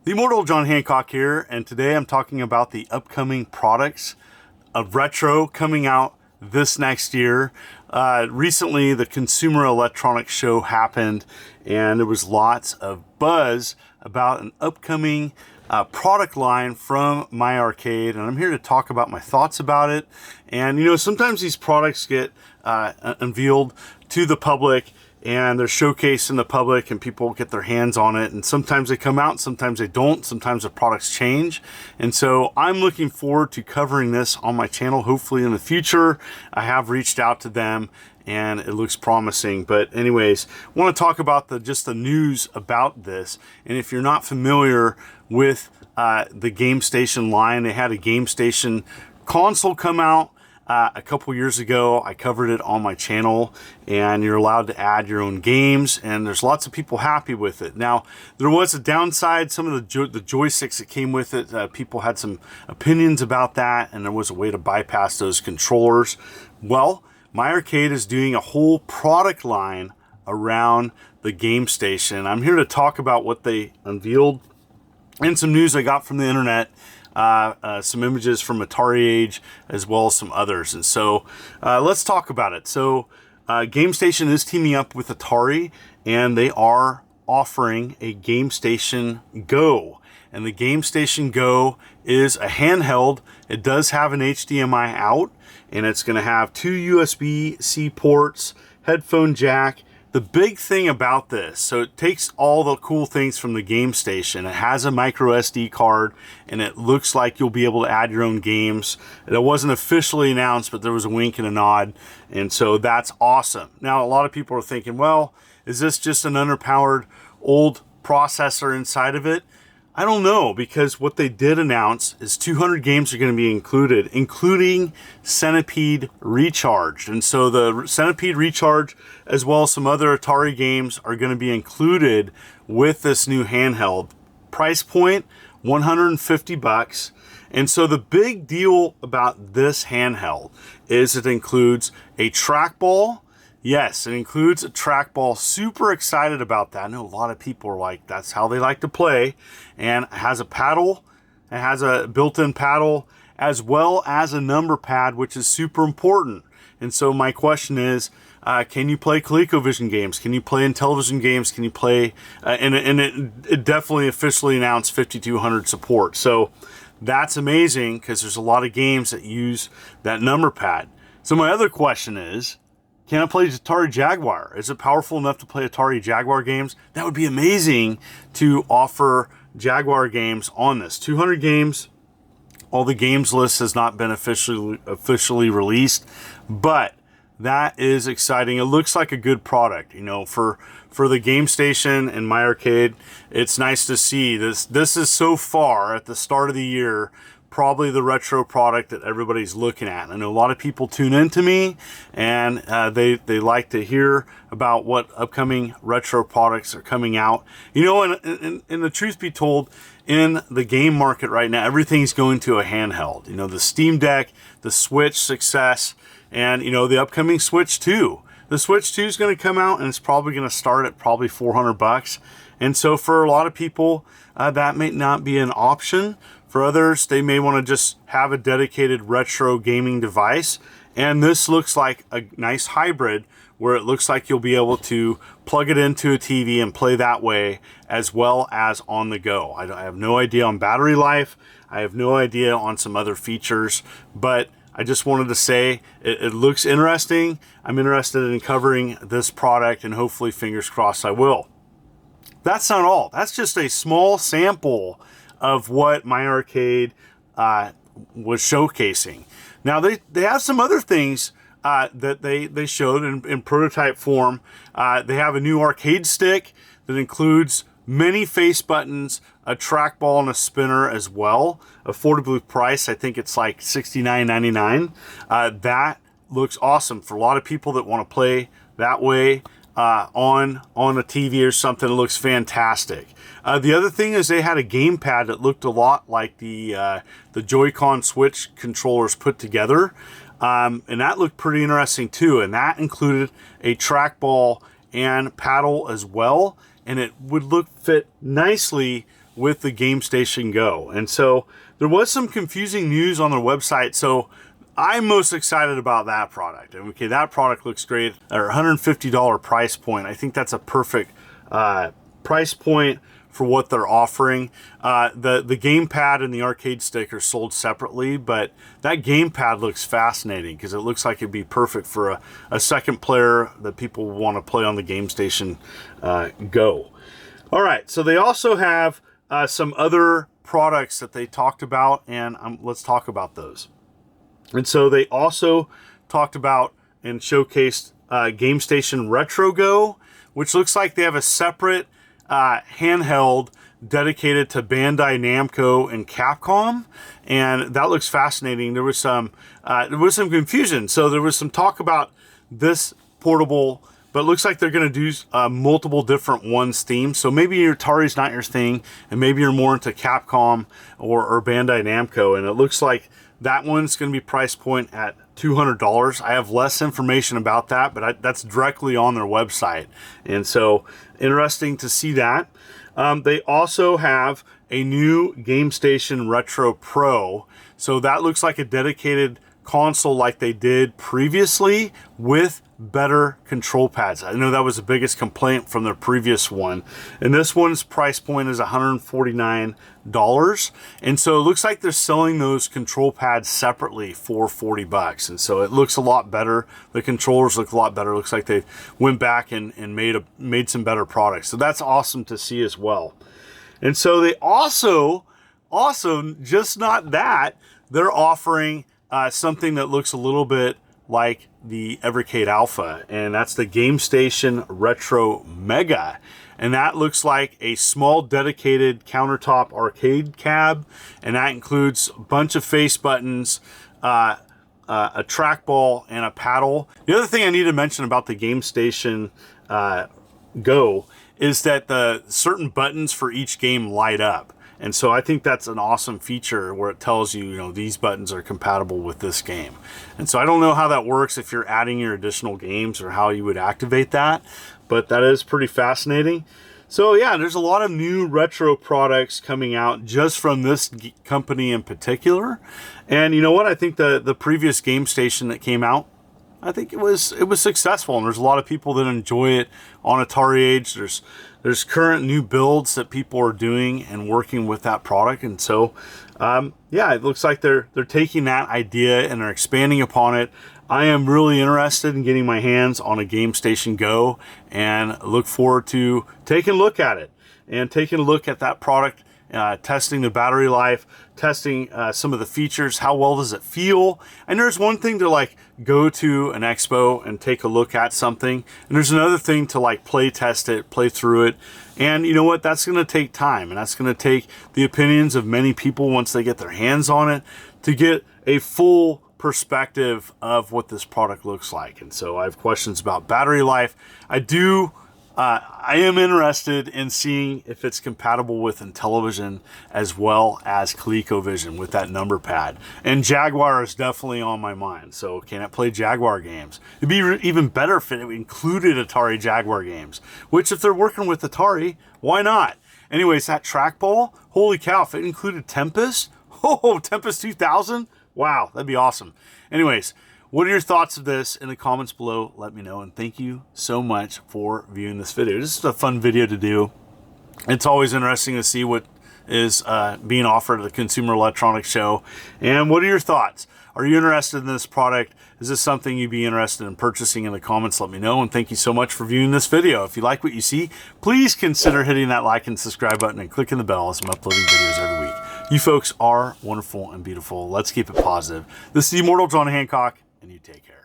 The Immortal John Hancock here, and today I'm talking about the upcoming products of retro coming out this next year. Recently, the Consumer Electronics Show happened, and there was lots of buzz about an upcoming product line from My Arcade, and I'm here to talk about my thoughts about it. And sometimes these products get unveiled to the public, and they're showcased in the public and people get their hands on it, and sometimes they come out, sometimes they don't, sometimes the products change. And so I'm looking forward to covering this on my channel, hopefully in the future. I have reached out to them and it looks promising. But anyways, I want to talk about just the news about this. And if you're not familiar with the Gamestation line, they had a Gamestation console come out a couple years ago. I covered it on my channel, and you're allowed to add your own games, and there's lots of people happy with it. Now, there was a downside. Some of the joysticks that came with it, people had some opinions about that, and there was a way to bypass those controllers. Well, My Arcade is doing a whole product line around the Gamestation. I'm here to talk about what they unveiled and some news I got from the internet. Some images from Atari Age, as well as some others. And so let's talk about it. So Gamestation is teaming up with Atari, and they are offering a Gamestation Go. And the Gamestation Go is a handheld. It does have an HDMI out, and it's going to have two USB-C ports, headphone jack. The big thing about this, so it takes all the cool things from the Gamestation. It has a micro SD card, and it looks like you'll be able to add your own games. It wasn't officially announced, but there was a wink and a nod, and so that's awesome. Now, a lot of people are thinking, well, is this just an underpowered old processor inside of it? I don't know, because what they did announce is 200 games are going to be included, including Centipede Recharged. And so the Centipede Recharge, as well as some other Atari games, are going to be included with this new handheld. Price point, $150. And so the big deal about this handheld is it includes a trackball. Yes, it includes a trackball. Super excited about that. I know a lot of people are like, that's how they like to play. And it has a paddle. It has a built-in paddle, as well as a number pad, which is super important. And so my question is, can you play ColecoVision games? Can you play Intellivision games? Can you play, and it definitely officially announced 5200 support. So that's amazing, because there's a lot of games that use that number pad. So my other question is, can I play Atari Jaguar? Is it powerful enough to play Atari Jaguar games? That would be amazing to offer Jaguar games on this. 200 games. All the games list has not been officially released, but that is exciting. It looks like a good product, for the Gamestation and My Arcade. It's nice to see this. This is so far at the start of the year, probably the retro product that everybody's looking at. I know a lot of people tune into me, and they like to hear about what upcoming retro products are coming out. And the truth be told, in the game market right now, everything's going to a handheld. The Steam Deck, the Switch success, and the upcoming Switch 2. The Switch 2 is going to come out, and it's probably going to start at probably $400. And so for a lot of people, that may not be an option. For others, they may want to just have a dedicated retro gaming device. And this looks like a nice hybrid, where it looks like you'll be able to plug it into a TV and play that way, as well as on the go. I have no idea on battery life. I have no idea on some other features, but I just wanted to say it looks interesting. I'm interested in covering this product, and hopefully, fingers crossed, I will. That's not all. That's just a small sample of what My Arcade was showcasing. Now, they have some other things that they showed in prototype form. They have a new arcade stick that includes many face buttons, a trackball, and a spinner as well. Affordably priced. I think it's like $69.99. That looks awesome for a lot of people that want to play that way on a TV or something. It looks fantastic. The other thing is they had a gamepad that looked a lot like the Joy-Con Switch controllers put together, and that looked pretty interesting too. And that included a trackball and paddle as well, and it would fit nicely with the Gamestation Go. And so there was some confusing news on their website. So I'm most excited about that product. Okay, that product looks great at $150 price point. I think that's a perfect price point for what they're offering. The gamepad and the arcade stick are sold separately, but that gamepad looks fascinating because it looks like it'd be perfect for a second player that people want to play on the Gamestation Go. All right, so they also have some other products that they talked about, and let's talk about those. And so they also talked about and showcased Gamestation Retro Go, which looks like they have a separate handheld dedicated to Bandai Namco and Capcom, and that looks fascinating. There was some confusion. So there was some talk about this portable, but it looks like they're going to do multiple different ones themed. So maybe your Atari's not your thing, and maybe you're more into Capcom or Bandai Namco, and it looks like that one's going to be price point at $200. I have less information about that, but that's directly on their website. And so interesting to see that. They also have a new Gamestation Retro Pro. So that looks like a dedicated console like they did previously with better control pads. I know that was the biggest complaint from their previous one. And this one's price point is $149. And so it looks like they're selling those control pads separately for $40. And so it looks a lot better. The controllers look a lot better. It looks like they went back and made some better products. So that's awesome to see as well. And so they also just not that, they're offering something that looks a little bit like the Evercade Alpha, and that's the Gamestation Retro Mega. And that looks like a small dedicated countertop arcade cab, and that includes a bunch of face buttons, a trackball, and a paddle. The other thing I need to mention about the Gamestation Go is that the certain buttons for each game light up. And so I think that's an awesome feature where it tells you, these buttons are compatible with this game. And so I don't know how that works if you're adding your additional games or how you would activate that, but that is pretty fascinating. So yeah, there's a lot of new retro products coming out just from this company in particular. And you know what? I think the previous Gamestation that came out, I think it was successful, and there's a lot of people that enjoy it on Atari Age. There's current new builds that people are doing and working with that product, and so yeah, it looks like they're taking that idea and they're expanding upon it. I am really interested in getting my hands on a Gamestation Go and look forward to taking a look at it and taking a look at that product. Testing the battery life, testing some of the features, how well does it feel. And there's one thing to go to an expo and take a look at something, and there's another thing to play test it, play through it. And you know what, that's going to take time, and that's going to take the opinions of many people once they get their hands on it to get a full perspective of what this product looks like. And so I have questions about battery life. I am interested in seeing if it's compatible with Intellivision as well as ColecoVision with that number pad. And Jaguar is definitely on my mind. So can it play Jaguar games? It'd be even better if it included Atari Jaguar games, which if they're working with Atari, why not? Anyways, that trackball, holy cow, if it included Tempest, Tempest 2000, wow, that'd be awesome. Anyways, what are your thoughts of this in the comments below? Let me know, and thank you so much for viewing this video. This is a fun video to do. It's always interesting to see what is being offered at the Consumer Electronics Show. And what are your thoughts? Are you interested in this product? Is this something you'd be interested in purchasing? In the comments, let me know. And thank you so much for viewing this video. If you like what you see, please consider hitting that like and subscribe button and clicking the bell as I'm uploading videos every week. You folks are wonderful and beautiful. Let's keep it positive. This is Immortal John Hancock, and you take care.